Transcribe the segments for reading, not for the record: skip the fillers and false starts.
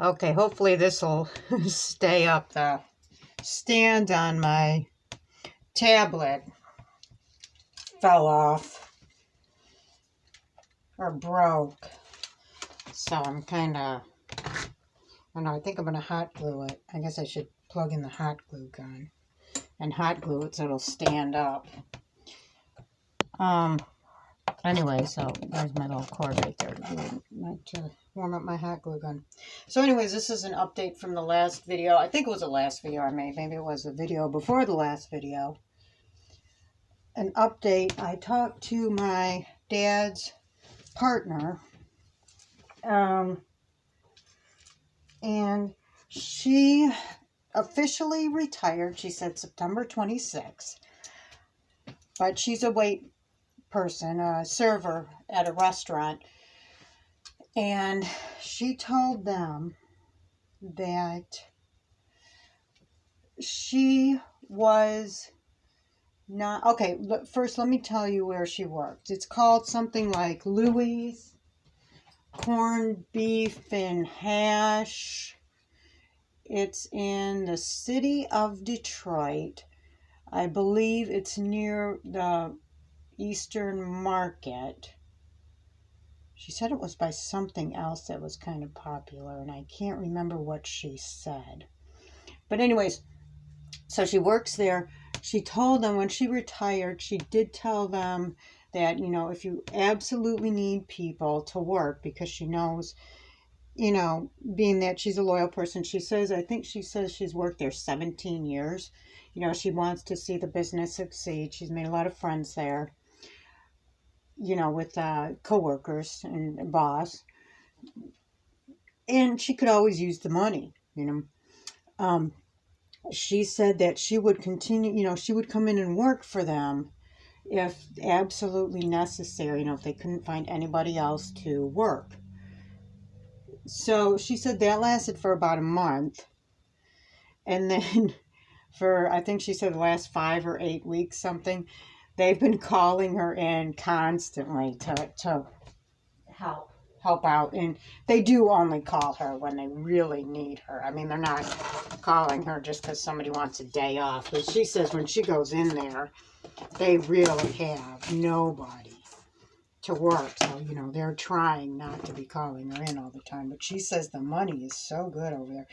Okay, hopefully this will stay up. The stand on my tablet fell off or broke. So I'm kind of, I don't know, I think I'm going to hot glue it. I guess I should plug in the hot glue gun and hot glue it so it'll stand up. Anyway, so there's my little cord right there to warm up my hot glue gun. So anyways, this is an update from the last video. I think it was the last video I made. Maybe it was a video before the last video. An update. I talked to my dad's partner. And she officially retired. She said September 26th. But she's a wait person, a server at a restaurant. And she told them that she was not... Okay, first let me tell you where she worked. It's called something like Louie's Corned Beef and Hash. It's in the city of Detroit. I believe it's near the Eastern Market. She said it was by something else that was kind of popular, and I can't remember what she said. But anyways, so she works there. She told them when she retired, she did tell them that, you know, if you absolutely need people to work, because she knows, you know, being that she's a loyal person, she says, I think she says she's worked there 17 years. You know, she wants to see the business succeed. She's made a lot of friends there, you know, with coworkers and boss. And she could always use the money, you know. She said that she would continue, you know, she would come in and work for them if absolutely necessary, you know, if they couldn't find anybody else to work. So she said that lasted for about a month. And then for, I think she said the last 5 or 8 weeks, something, they've been calling her in constantly to help out. And they do only call her when they really need her. I mean, they're not calling her just because somebody wants a day off. But she says when she goes in there, they really have nobody to work. So, you know, they're trying not to be calling her in all the time. But she says the money is so good over there.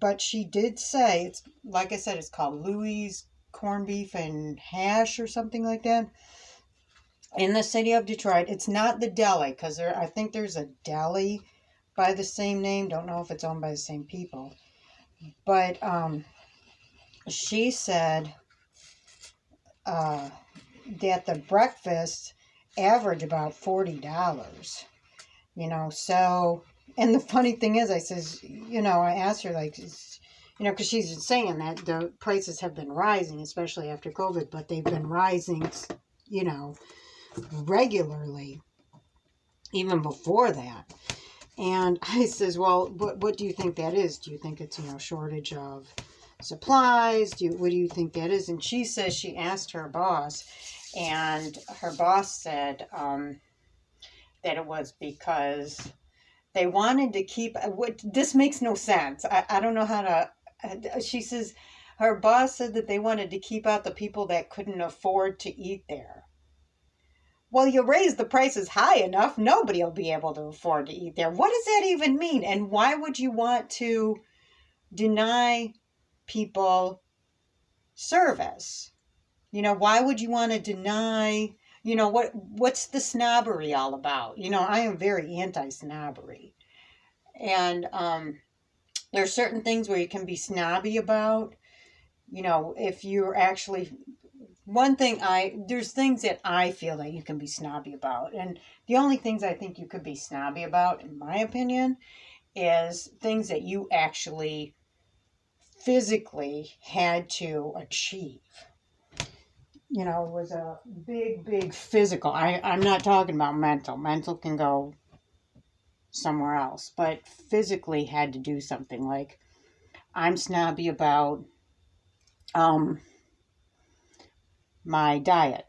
But she did say, it's like I said, it's called Louie's Corned Beef and Hash or something like that, in the city of Detroit. It's not the deli, because I think there's a deli by the same name. Don't know if it's owned by the same people. But she said that the breakfast average about $40. You know, so, and the funny thing is, I says, you know, I asked her, like, you know, because she's saying that the prices have been rising, especially after COVID, but they've been rising, you know, regularly, even before that. And I says, well, what do you think that is? Do you think it's, you know, shortage of supplies? What do you think that is? And she says she asked her boss, and her boss said that it was because they wanted to keep... This makes no sense. I don't know how to... She says her boss said that they wanted to keep out the people that couldn't afford to eat there. Well, you raise the prices high enough, nobody will be able to afford to eat there. What does that even mean? And why would you want to deny people service? You know, why would you want to deny... You know, what's the snobbery all about? You know, I am very anti-snobbery. And there's certain things where you can be snobby about. You know, if you're actually... there's things that I feel that you can be snobby about. And the only things I think you could be snobby about, in my opinion, is things that you actually physically had to achieve. You know, it was a big physical... I'm not talking about mental. Mental can go somewhere else. But physically had to do something. Like, I'm snobby about my diet.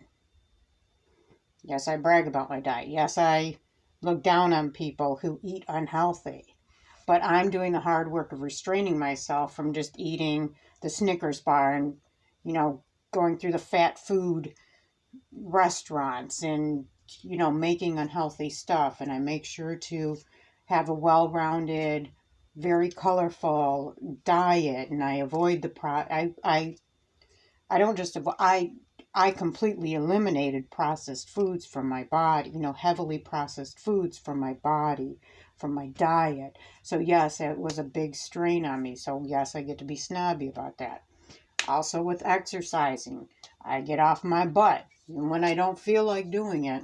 Yes, I brag about my diet. Yes, I look down on people who eat unhealthy. But I'm doing the hard work of restraining myself from just eating the Snickers bar and, going through the fat food restaurants and, making unhealthy stuff. And I make sure to have a well-rounded, very colorful diet, and I avoid I don't just avoid, I completely eliminated processed foods from my body, heavily processed foods from my body, from my diet. So yes, it was a big strain on me. So yes, I get to be snobby about that. Also with exercising, I get off my butt. And when I don't feel like doing it,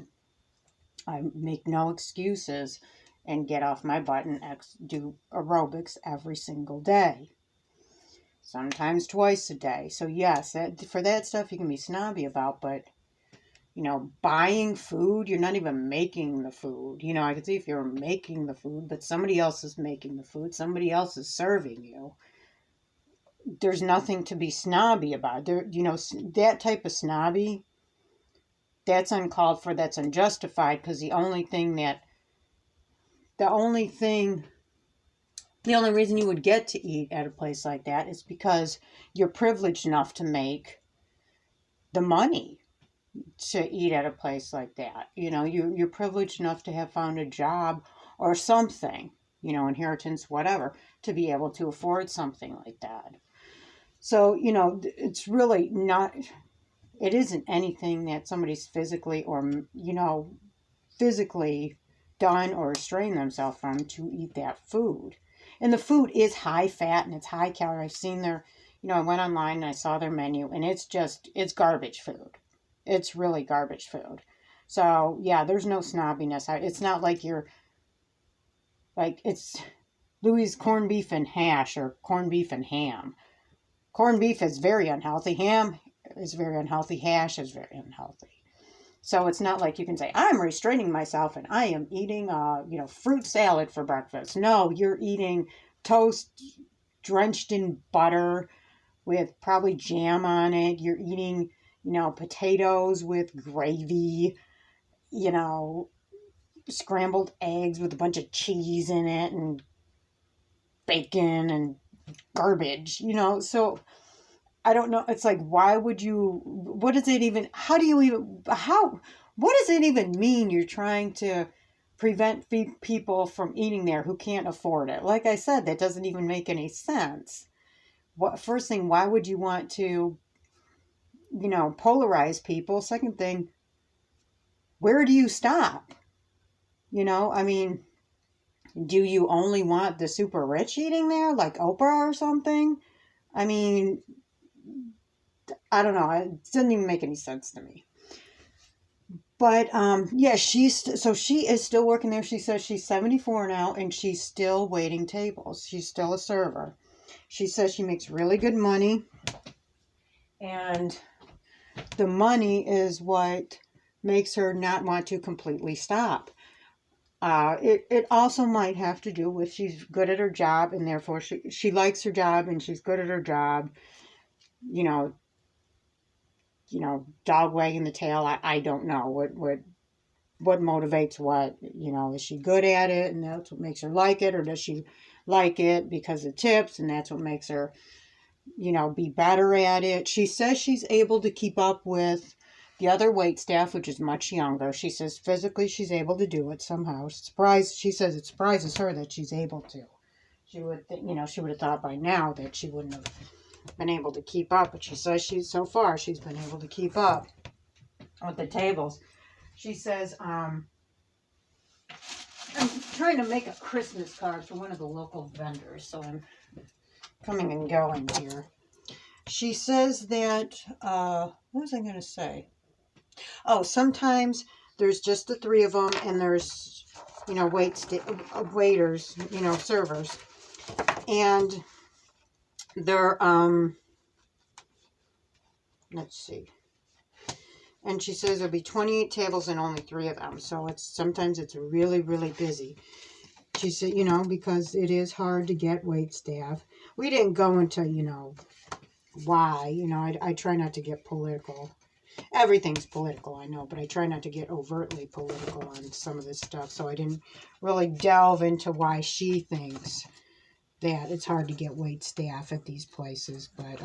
I make no excuses and get off my butt and do aerobics every single day. Sometimes twice a day. So yes, for that stuff you can be snobby about, but buying food, you're not even making the food. I could see if you're making the food, but somebody else is making the food, somebody else is serving you. There's nothing to be snobby about. That type of snobby, that's uncalled for, that's unjustified, because the only reason you would get to eat at a place like that is because you're privileged enough to make the money to eat at a place like that. You're privileged enough to have found a job or something, inheritance, whatever, to be able to afford something like that. So, it's really not, it isn't anything that somebody's physically physically done or restrained themselves from to eat that food. And the food is high fat and it's high calorie. I've seen I went online and I saw their menu, and it's garbage food. It's really garbage food. So yeah, there's no snobbiness. It's not like it's Louis corned beef and hash or corned beef and ham. Corned beef is very unhealthy. Ham is very unhealthy. Hash is very unhealthy. So it's not like you can say, I'm restraining myself and I am eating, fruit salad for breakfast. No, you're eating toast drenched in butter with probably jam on it. You're eating, potatoes with gravy, scrambled eggs with a bunch of cheese in it and bacon and garbage, So I don't know. It's like, why would you, what does it even, what does it even mean you're trying to prevent people from eating there who can't afford it? Like I said, that doesn't even make any sense. First thing, why would you want to, polarize people? Second thing, where do you stop? Do you only want the super rich eating there, like Oprah or something? I don't know. It doesn't even make any sense to me. But yeah, she is still working there. She says she's 74 now and she's still waiting tables. She's still a server. She says she makes really good money, and the money is what makes her not want to completely stop. It also might have to do with she's good at her job, and therefore she likes her job and she's good at her job. Dog wagging the tail. I don't know what motivates what. Is she good at it and that's what makes her like it, or does she like it because of tips and that's what makes her, be better at it? She says she's able to keep up with the other wait staff, which is much younger. She says physically she's able to do it somehow. She says it surprises her that she's able to. She would think, she would have thought by now that she wouldn't have been able to keep up, but she says she's been able to keep up with the tables. She says, I'm trying to make a Christmas card for one of the local vendors, so I'm coming and going here. She says that, what was I going to say? Oh, sometimes there's just the three of them, and there's, waiters, servers. And they're, let's see. And she says there'll be 28 tables and only 3 of them. So sometimes it's really, really busy. She said, because it is hard to get wait staff. We didn't go into, why. I try not to get political. everything's political, I know, but I try not to get overtly political on some of this stuff, so I didn't really delve into why she thinks that it's hard to get wait staff at these places, but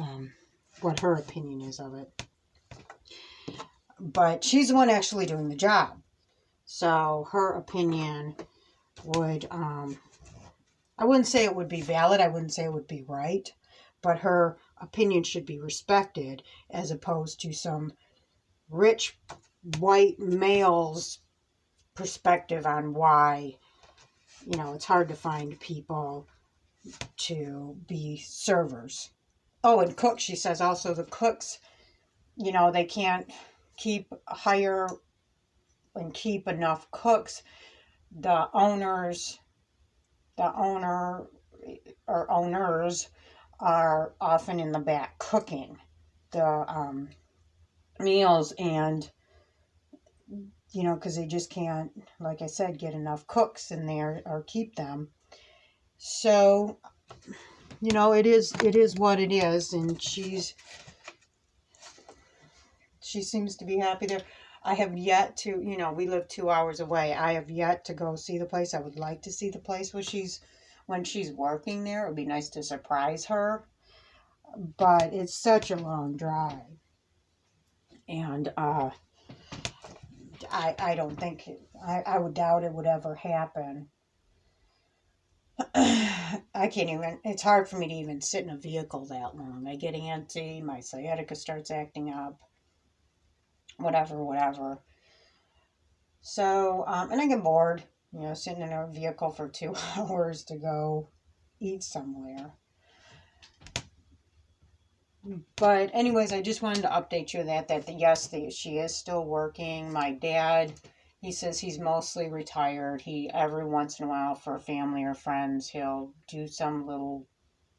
what her opinion is of it. But she's the one actually doing the job, so her opinion would, I wouldn't say it would be valid, I wouldn't say it would be right, but her opinion should be respected as opposed to some rich white male's perspective on why, it's hard to find people to be servers. Oh, and cooks, she says also the cooks, they can't hire and keep enough cooks. The owner or owners are often in the back cooking the meals, and because they just can't, like I said, get enough cooks in there or keep them. So it is what it is, and she seems to be happy there. I have yet to, we live 2 hours away. I have yet to go see the place. I would like to see the place when she's working there. It would be nice to surprise her, but it's such a long drive, and I don't think I would doubt it would ever happen. I can't even, it's hard for me to even sit in a vehicle that long. I get antsy, my sciatica starts acting up, whatever. So, and I get bored, sitting in a vehicle for 2 hours to go eat somewhere. But anyways, I just wanted to update you yes, she is still working. My dad, he says he's mostly retired. He, every once in a while for family or friends, he'll do some little,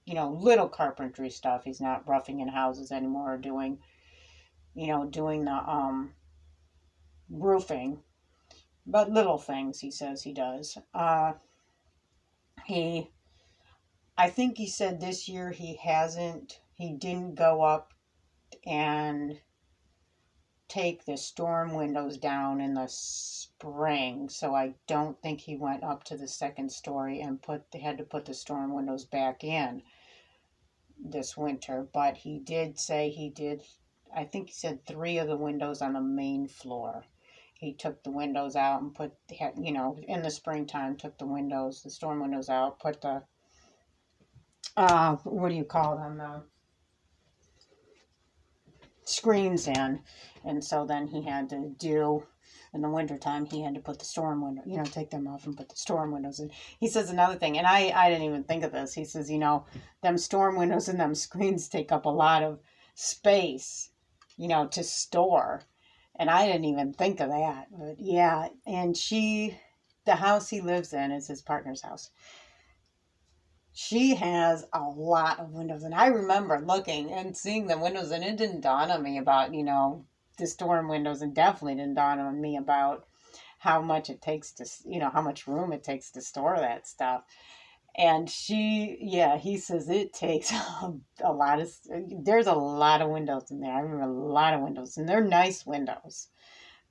little carpentry stuff. He's not roughing in houses anymore or doing the roofing. But little things, he says he does. I think he said this year he didn't go up and take the storm windows down in the spring, so I don't think he went up to the second story and had to put the storm windows back in this winter. But he did say I think he said 3 of the windows on the main floor. He took the windows out and in the springtime, took the storm windows out, put the, what do you call them, the screens in. And so then he had to in the wintertime, he had to put the storm window, take them off and put the storm windows in. He says another thing, and I didn't even think of this. He says, them storm windows and them screens take up a lot of space, to store. And I didn't even think of that. But yeah, and the house he lives in is his partner's house. She has a lot of windows. And I remember looking and seeing the windows, and it didn't dawn on me about, the storm windows, and definitely didn't dawn on me about how much it takes to, how much room it takes to store that stuff. And he says it takes a lot of, there's a lot of windows in there. I remember a lot of windows, and they're nice windows.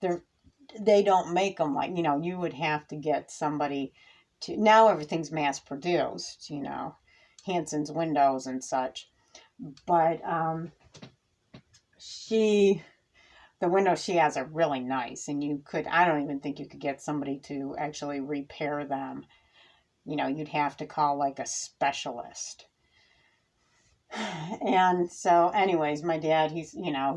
They don't make them like, you would have to get somebody to, now everything's mass produced, Hanson's windows and such. But the windows she has are really nice, and I don't even think you could get somebody to actually repair them. You'd have to call like a specialist. And so anyways, my dad, he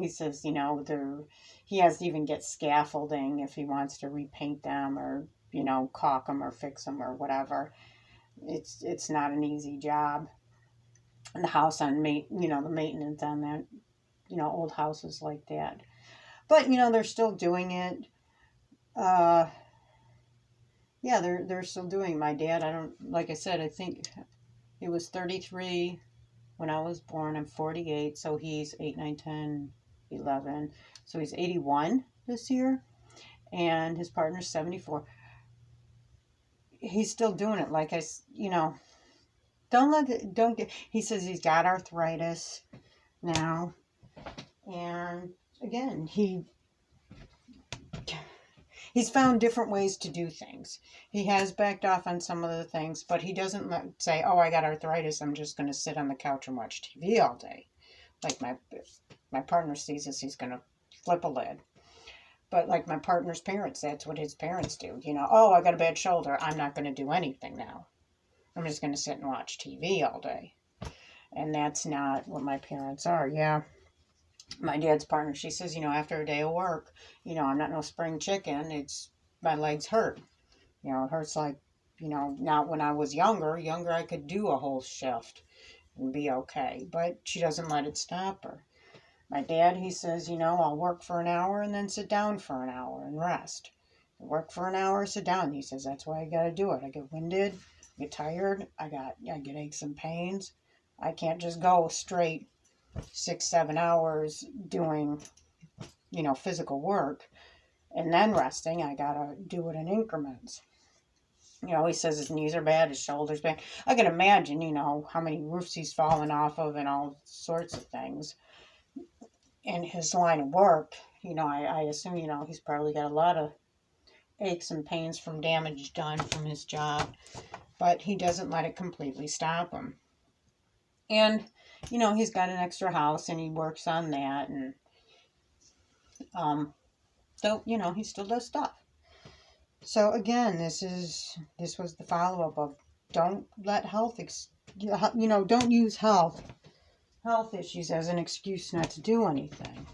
says, he has to even get scaffolding if he wants to repaint them or, caulk them or fix them or whatever. It's not an easy job. And the house the maintenance on that, old houses like that. But, they're still doing it. Yeah, they're still doing. My dad, like I said, I think he was 33 when I was born. I'm 48, so he's 8, 9, 10, 11. So he's 81 this year, and his partner's 74. He's still doing it. Like he says he's got arthritis now, and again, he's found different ways to do things. He has backed off on some of the things, but he doesn't say, oh, I got arthritis, I'm just going to sit on the couch and watch TV all day. Like my partner sees this, he's going to flip a lid. But like my partner's parents, that's what his parents do. You know, oh, I got a bad shoulder, I'm not going to do anything now. I'm just going to sit and watch TV all day. And that's not what my parents are. Yeah. My dad's partner, she says, you know, after a day of work, you know, I'm not no spring chicken. It's, my legs hurt. You know, it hurts like, you know, not when I was younger I could do a whole shift and be okay. But she doesn't let it stop her. My dad, he says, you know, I'll work for an hour and then sit down for an hour and rest. Work for an hour, sit down. He says, that's why I got to do it. I get winded, I get tired, I get aches and pains. I can't just go straight 6-7 hours doing, you know, physical work and then resting. I gotta do it in increments. You know, he says his knees are bad, his shoulders bad. I can imagine, you know, how many roofs he's fallen off of and all sorts of things in his line of work. You know, I assume, you know, he's probably got a lot of aches and pains from damage done from his job, but he doesn't let it completely stop him. And, you know, he's got an extra house and he works on that, and so, you know, he still does stuff. So again, this was the follow-up of don't let don't use health issues as an excuse not to do anything.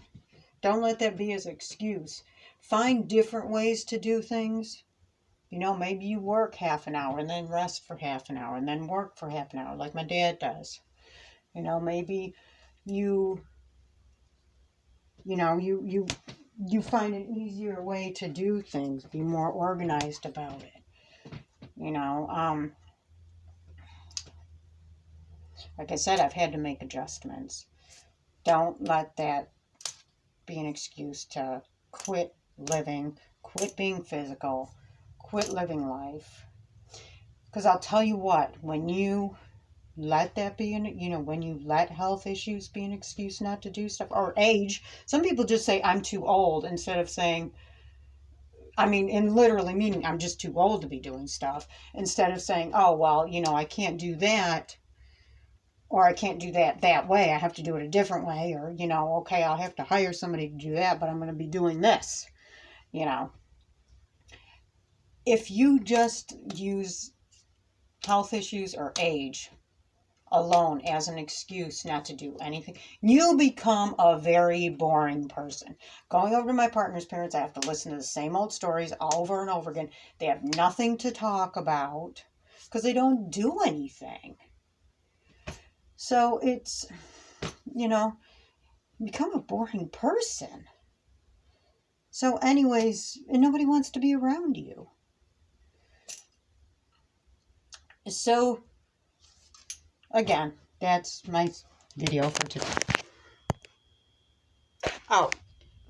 Don't let that be as an excuse. Find different ways to do things. You know, maybe you work half an hour and then rest for half an hour and then work for half an hour like my dad does. You know, maybe you find an easier way to do things, be more organized about it. You know, like I said, I've had to make adjustments. Don't let that be an excuse to quit living, quit being physical, quit living life. Because I'll tell you what, when you let that be, when you let health issues be an excuse not to do stuff, or age, some people just say, I'm too old, instead of saying, and literally meaning I'm just too old to be doing stuff, instead of saying, oh, well, I can't do that, or I can't do that way, I have to do it a different way, or, okay, I'll have to hire somebody to do that, but I'm going to be doing this, If you just use health issues or age alone as an excuse not to do anything, you become a very boring person. Going over to my partner's parents, I have to listen to the same old stories over and over again. They have nothing to talk about because they don't do anything. So it's, become a boring person. So anyways, and nobody wants to be around you. So, again, that's my video for today. Oh,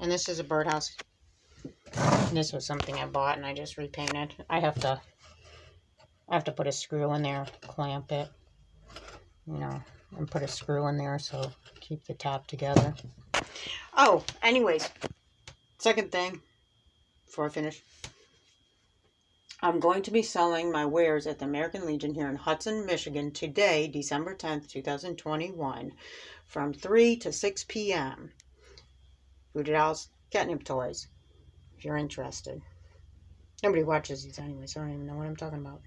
and this is a birdhouse. This was something I bought and I just repainted. I have to put a screw in there, clamp it, and put a screw in there so keep the top together. Oh, anyways, second thing before I finish. I'm going to be selling my wares at the American Legion here in Hudson, Michigan today, December 10th, 2021, from 3 to 6 p.m. Voodoo Dolls, Catnip Toys, if you're interested. Nobody watches these anyway, so I don't even know what I'm talking about.